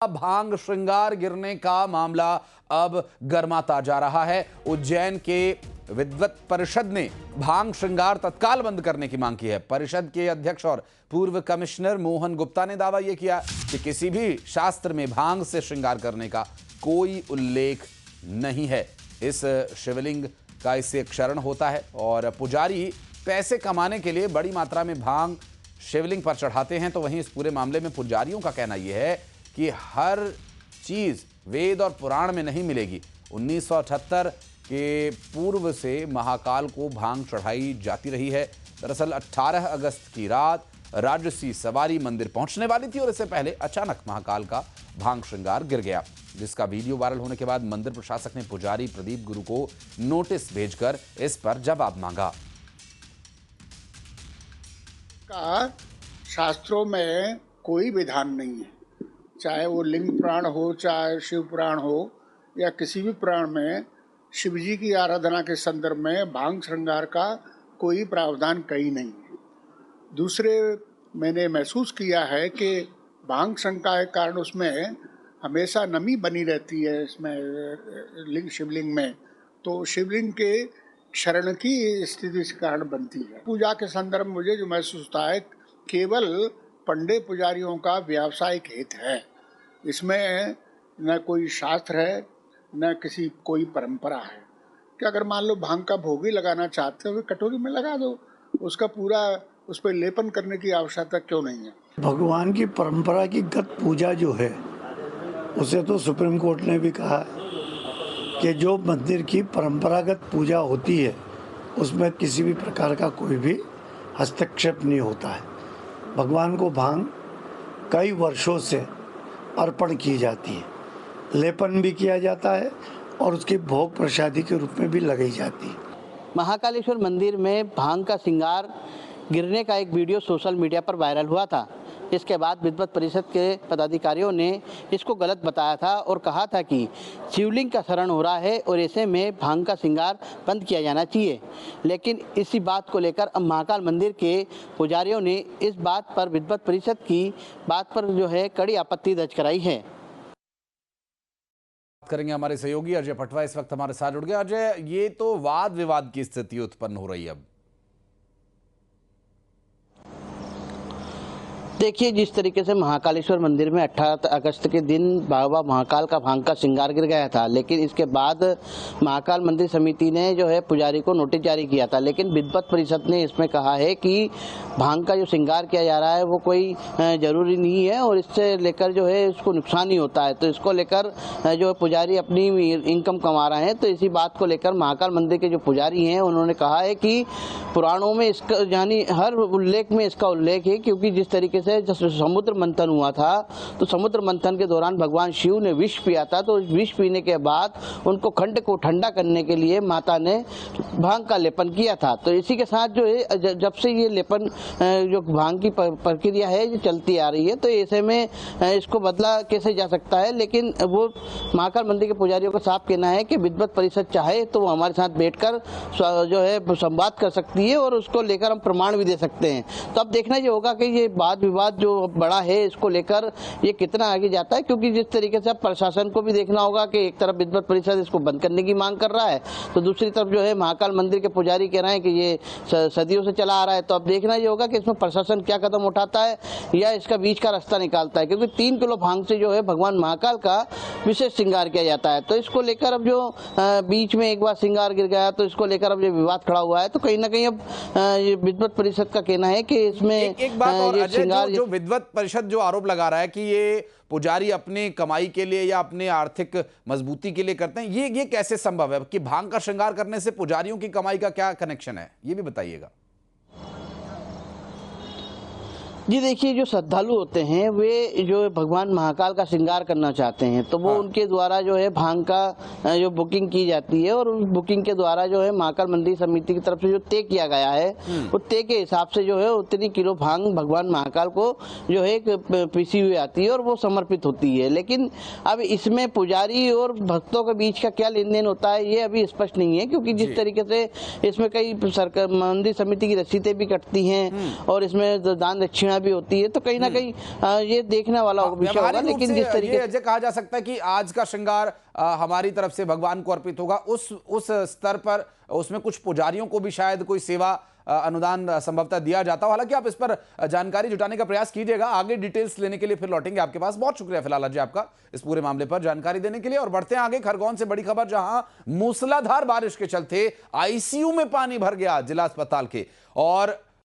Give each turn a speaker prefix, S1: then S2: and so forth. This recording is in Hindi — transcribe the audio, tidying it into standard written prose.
S1: भांग श्रृंगार गिरने का मामला अब गर्माता जा रहा है। उज्जैन के विद्वत परिषद ने भांग श्रृंगार तत्काल बंद करने की मांग की है। परिषद के अध्यक्ष और पूर्व कमिश्नर मोहन गुप्ता ने दावा यह किया कि किसी भी शास्त्र में भांग से श्रृंगार करने का कोई उल्लेख नहीं है। इस शिवलिंग का इससे क्षरण होता है और पुजारी पैसे कमाने के लिए बड़ी मात्रा में भांग शिवलिंग पर चढ़ाते हैं। तो वहीं इस पूरे मामले में पुजारियों का कहना यह है कि हर चीज वेद और पुराण में नहीं मिलेगी। 1978 के पूर्व से महाकाल को भांग चढ़ाई जाती रही है। दरअसल 18 अगस्त की रात राजसी सवारी मंदिर पहुंचने वाली थी और इससे पहले अचानक महाकाल का भांग श्रृंगार गिर गया, जिसका वीडियो वायरल होने के बाद मंदिर प्रशासक ने पुजारी प्रदीप गुरु को नोटिस भेजकर इस पर जवाब मांगा।
S2: का शास्त्रों में कोई विधान नहीं है, चाहे वो लिंग पुराण हो, चाहे शिव पुराण हो या किसी भी पुराण में शिव जी की आराधना के संदर्भ में भांग श्रृंगार का कोई प्रावधान कहीं नहीं है। दूसरे, मैंने महसूस किया है कि भांग श्रृंगार के कारण उसमें हमेशा नमी बनी रहती है, इसमें शिवलिंग में, तो शिवलिंग के क्षरण की स्थिति के कारण बनती है। पूजा के संदर्भ में मुझे जो महसूस होता है, केवल पंडित पुजारियों का व्यावसायिक हित है, इसमें न कोई शास्त्र है न किसी कोई परंपरा है कि अगर मान लो भांग का भोग ही लगाना चाहते हो कटोरी में लगा दो, उसका पूरा उस पर लेपन करने की आवश्यकता क्यों नहीं है।
S3: भगवान की परंपरा की गत पूजा जो है उसे तो सुप्रीम कोर्ट ने भी कहा है कि जो मंदिर की परंपरागत पूजा होती है उसमें किसी भी प्रकार का कोई भी हस्तक्षेप नहीं होता है। भगवान को भांग कई वर्षों से अर्पण की जाती है, लेपन भी किया जाता है और उसकी भोग प्रसादी के रूप में भी लगाई जाती है।
S4: महाकालेश्वर मंदिर में भांग का श्रृंगार गिरने का एक वीडियो सोशल मीडिया पर वायरल हुआ था। इसके बाद विद्वत परिषद के पदाधिकारियों ने इसको गलत बताया था और कहा था कि शिवलिंग का शरण हो रहा है और ऐसे में भांग का श्रृंगार बंद किया जाना चाहिए। लेकिन इसी बात को लेकर अब महाकाल मंदिर के पुजारियों ने इस बात पर विद्वत परिषद की बात पर जो है कड़ी आपत्ति दर्ज कराई है।
S1: करेंगे हमारे सहयोगी अजय पटवा इस वक्त हमारे साथ जुड़ गए। अजय, ये तो वाद विवाद की स्थिति उत्पन्न हो रही है। अब
S4: देखिए, जिस तरीके से महाकालेश्वर मंदिर में 18 अगस्त के दिन बाबा महाकाल का भांग का श्रृंगार गिर गया था, लेकिन इसके बाद महाकाल मंदिर समिति ने जो है पुजारी को नोटिस जारी किया था। लेकिन विद्वत परिषद ने इसमें कहा है कि भांग का जो श्रृंगार किया जा रहा है वो कोई जरूरी नहीं है और इससे लेकर जो है इसको नुकसान ही होता है। तो इसको लेकर जो पुजारी अपनी इनकम कमा रहे हैं। तो इसी बात को लेकर महाकाल मंदिर के जो पुजारी हैं उन्होंने कहा है कि पुराणों में इसका यानी हर उल्लेख में इसका उल्लेख है, क्योंकि जिस तरीके से जब समुद्र मंथन हुआ था तो समुद्र मंथन के दौरान भगवान शिव ने विष पिया था। तो विष पीने के बाद उनको खंड को ठंडा करने के लिए माता ने भांग का लेपन किया था। तो इसी के साथ जो है जब से ये लेपन जो भांग की प्रक्रिया है ये चलती आ रही है, तो ऐसे में इसको बदला कैसे जा सकता है। लेकिन वो महाकाल मंदिर के पुजारियों का साफ कहना है कि विद्वत परिषद चाहे तो वो हमारे साथ बैठकर जो है संवाद कर सकती है और उसको लेकर हम प्रमाण भी दे सकते हैं। तो अब देखना ये होगा कि ये वाद विवाद जो बड़ा है इसको लेकर ये कितना आगे जाता है, क्योंकि जिस तरीके से अब प्रशासन को भी देखना होगा कि एक तरफ विद्वत परिषद इसको बंद करने की मांग कर रहा है तो दूसरी तरफ जो है महाकाल मंदिर के पुजारी कह रहे हैं कि ये सदियों से चला आ रहा है। तो अब देखना ये होगा कि इसमें प्रशासन क्या कदम उठाता है या इसका बीच का रास्ता निकालता है, क्योंकि 3 किलो भांग से जो है भगवान महाकाल का विशेष श्रृंगार किया जाता है। तो इसको लेकर अब जो बीच में एक बार श्रृंगार गिर गया तो इसको लेकर अब ये विवाद खड़ा हुआ है। तो कहीं ना कहीं अब विद्वत परिषद का कहना है कि इसमें
S1: एक बात और अजय, जो विद्वत परिषद जो आरोप लगा रहा है कि ये पुजारी अपनी कमाई के लिए या अपने आर्थिक मजबूती के लिए करते हैं, ये कैसे संभव है कि भांग का श्रृंगार करने से पुजारियों की कमाई का क्या कनेक्शन है, ये भी बताइएगा।
S4: जी देखिए, जो श्रद्धालु होते हैं वे जो भगवान महाकाल का श्रृंगार करना चाहते हैं तो वो उनके द्वारा जो है भांग का जो बुकिंग की जाती है और उस बुकिंग के द्वारा जो है महाकाल मंदिर समिति की तरफ से जो तय किया गया है वो तय के हिसाब से जो है उतनी किलो भांग भगवान महाकाल को जो है पीसी हुई आती है और वो समर्पित होती है। लेकिन अब इसमें पुजारी और भक्तों के बीच का क्या लेन देन होता है ये अभी स्पष्ट नहीं है, क्योंकि जिस तरीके से इसमें कई सरकार मंदिर समिति की रसीदें भी कटती हैं और इसमें दान दक्षिणा घटना भी होती है, तो कहीं ना कहीं ये देखने वाला विषय होगा। लेकिन जिस तरीके
S1: ये कहा जा सकता है कि आज का श्रृंगार हमारी तरफ से भगवान को अर्पित होगा, उस स्तर पर उसमें कुछ पुजारियों को भी शायद कोई सेवा अनुदान संभवतः दिया जाता हो। हालांकि आप इस पर जानकारी जुटाने का प्रयास कीजिएगा, आगे डिटेल्स लेने के लिए फिर लौटेंगे आपके पास। बहुत शुक्रिया फिलहाल अजय आपका इस पूरे मामले पर जानकारी देने के लिए। और बढ़ते हैं आगे, खरगोन से बड़ी खबर, जहां मूसलाधार बारिश के चलते आईसीयू में पानी भर गया जिला अस्पताल के, और